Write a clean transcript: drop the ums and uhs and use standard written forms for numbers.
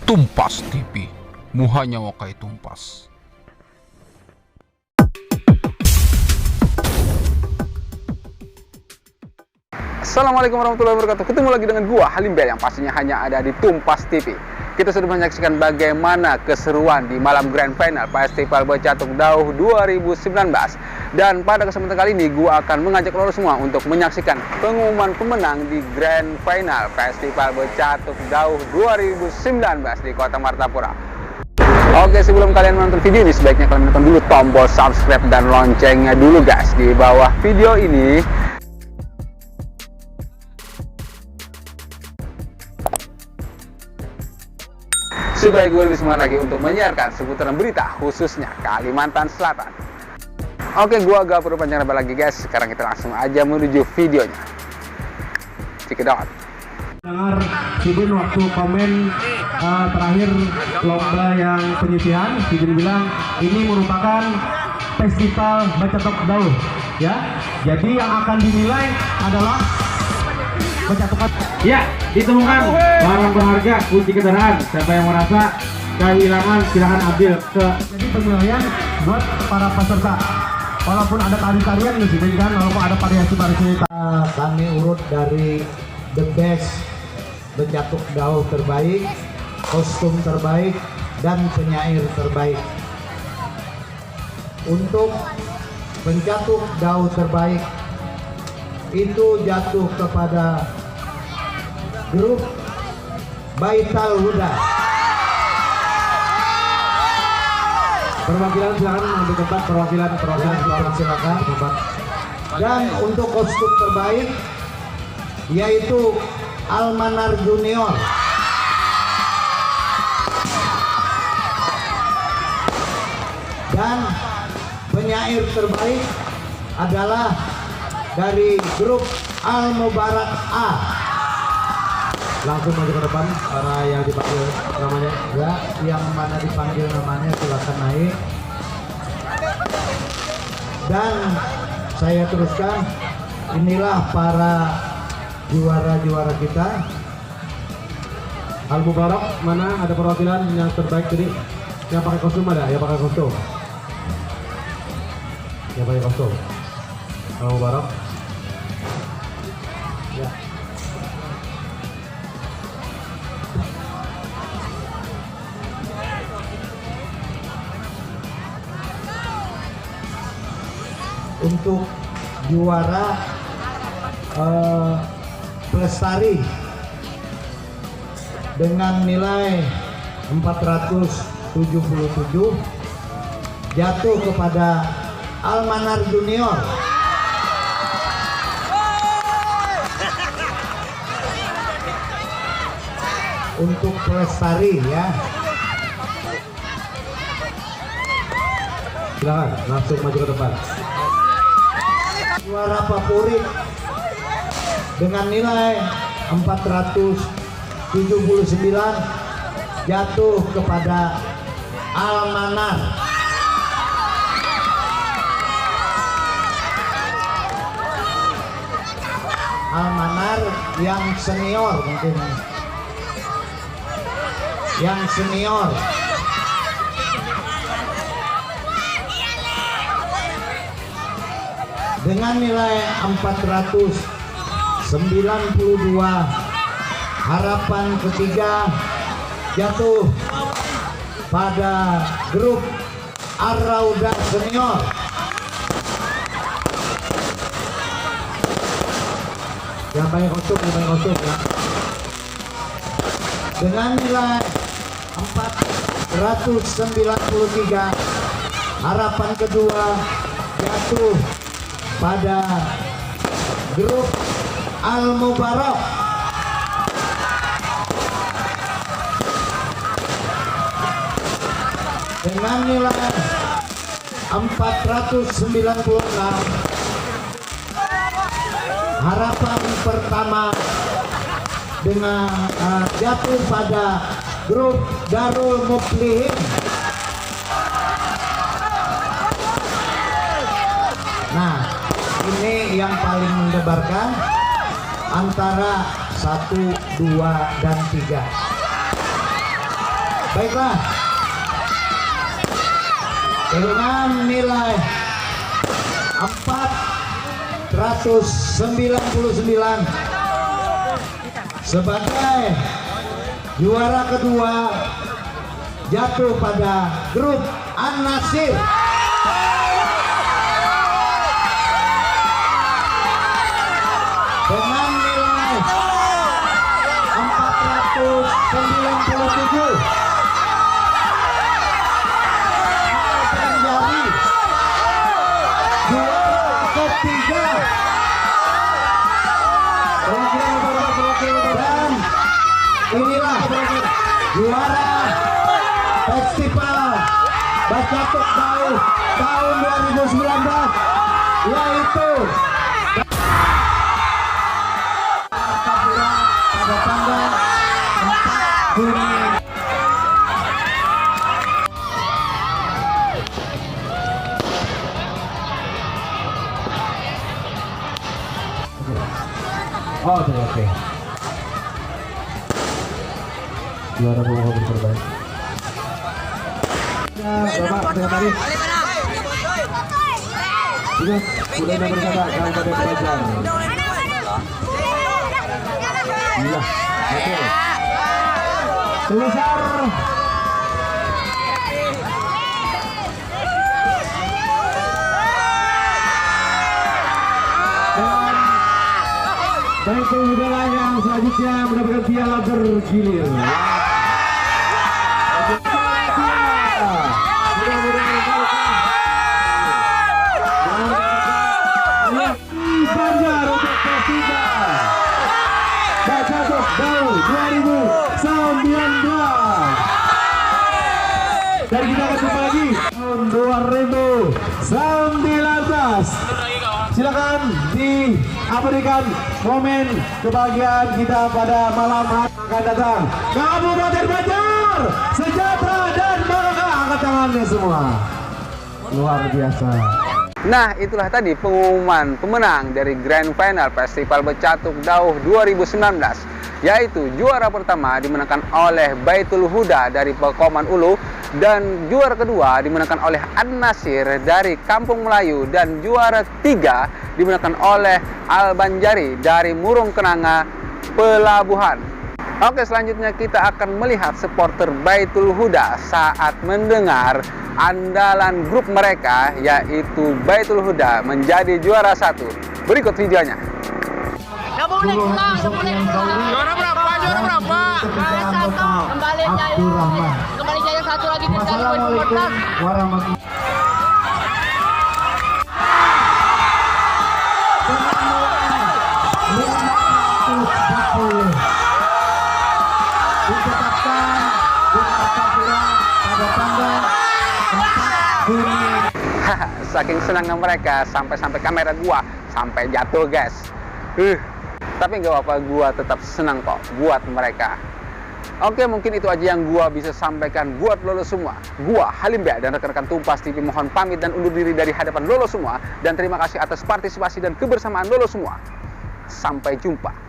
Tumpas TV, muhanya wakai tumpas. Assalamualaikum warahmatullahi wabarakatuh. Ketemu lagi dengan gua Halim Bel yang pastinya hanya ada di Tumpas TV. Kita sudah menyaksikan bagaimana keseruan di malam Grand Final Festival Becatuk Dauh 2019. Dan pada kesempatan kali ini gua akan mengajak lo semua untuk menyaksikan pengumuman pemenang di Grand Final Festival Becatuk Dauh 2019 di Kota Martapura. Oke, sebelum kalian menonton video ini sebaiknya kalian tekan dulu tombol subscribe dan loncengnya dulu guys di bawah video ini. Supaya gue lebih semangat lagi untuk menyiarkan seputaran berita khususnya Kalimantan Selatan. Oke, gue agak perlu panjang lebar lagi guys. Sekarang kita langsung aja menuju videonya. Check it out. Dengar Sidin waktu komen terakhir lomba yang penyisihan, Sidin bilang ini merupakan festival Becatuk Dauh, ya. Jadi yang akan dinilai adalah Becatukan. Ya, ditemukan barang berharga, kunci kendaraan. Siapa yang merasa kehilangan silahkan ambil ke. Jadi penilaian buat para peserta. Walaupun ada tari-tarian di sini kan, walaupun ada variasi-variasi. Kami urut dari the best Becatuk Dauh terbaik, kostum terbaik, dan penyair terbaik. Untuk Becatuk Dauh terbaik itu jatuh kepada grup Baital Huda. Perwakilan silakan mengambil tempat, perwakilan silakan tempat. Dan untuk kostum terbaik yaitu Almanar Junior. Dan penyair terbaik adalah dari grup Al Mubarak A. Langsung maju ke depan para yang dipanggil namanya, ya, yang mana dipanggil namanya silakan naik. Dan saya teruskan, inilah para juara-juara kita. Al Mubarak, mana ada perwakilan yang terbaik tadi? Yang pakai kostum ada? Yang pakai kostum? Yang pakai kostum? Al Mubarak. Ya. Untuk juara Pelestari dengan nilai 477 jatuh kepada Almanar Junior. Untuk Pelestari, ya. Silakan langsung maju ke depan. Juara favorit dengan nilai 479 jatuh kepada Almanar. Almanar yang senior mungkin. Yang senior. Dengan nilai 492, harapan ketiga jatuh pada grup Ar-Raudah Senior. Yang pakai kostum ya. Dengan nilai 493, harapan kedua jatuh pada grup Al Mubarak. Dengan nilai 496, harapan pertama dengan jatuh pada grup Darul Muflihin. Nah, ini yang paling mendebarkan antara 1, 2, dan 3. Baiklah. Dengan nilai 499 sebagai juara kedua jatuh pada grup An-Nasir. Dengan nilai 497. Al-Banjari juara ketiga. Dan inilah juara Festival Bacatuk Dauh tahun 2019, yaitu pada tanggal 4 Juni. Oh, oke. Juara pembawa terbaik. Bapak dengan tadi. Sudah nomor 1 Kabupaten Penajam. Iya, oke. Sebesar Baitul Huda yang selanjutnya mendapatkan piala bergilir. Banjar untuk festival Bacatuk Dauh 2019. Dan kita akan jumpa lagi tahun 2019. Silakan diberikan momen kebahagiaan kita pada malam hari akan datang. Kabupaten Banjar sejahtera dan barokah. Angkat tangannya semua. Luar biasa. Nah, itulah tadi pengumuman pemenang dari Grand Final Festival Bacatuk Dauh 2019, yaitu juara pertama dimenangkan oleh Baitul Huda dari Pekoman Ulu, dan juara kedua dimenangkan oleh An-Nasir dari Kampung Melayu, dan juara ketiga dimenangkan oleh Al-Banjari dari Murung Kenanga, Pelabuhan. Oke, selanjutnya kita akan melihat supporter Baitul Huda saat mendengar andalan grup mereka, yaitu Baitul Huda, menjadi juara 1. Berikut videonya. Nggak boleh pulang. Juara berapa? Kembali jaya 1 lagi di Wassalamualaikum warahmatullahi wabarakatuh. Ditetapkan di Martapura pada tanggal 4 Juni. Saking senangnya mereka sampai kamera gua sampai jatuh, guys. Tapi nggak apa-apa, gua tetap senang kok buat mereka. Oke, mungkin itu aja yang gua bisa sampaikan buat lolo semua. Gua Halim Bea dan rekan-rekan Tumpas TV mohon pamit dan undur diri dari hadapan lolo semua, dan terima kasih atas partisipasi dan kebersamaan lolo semua. Sampai jumpa.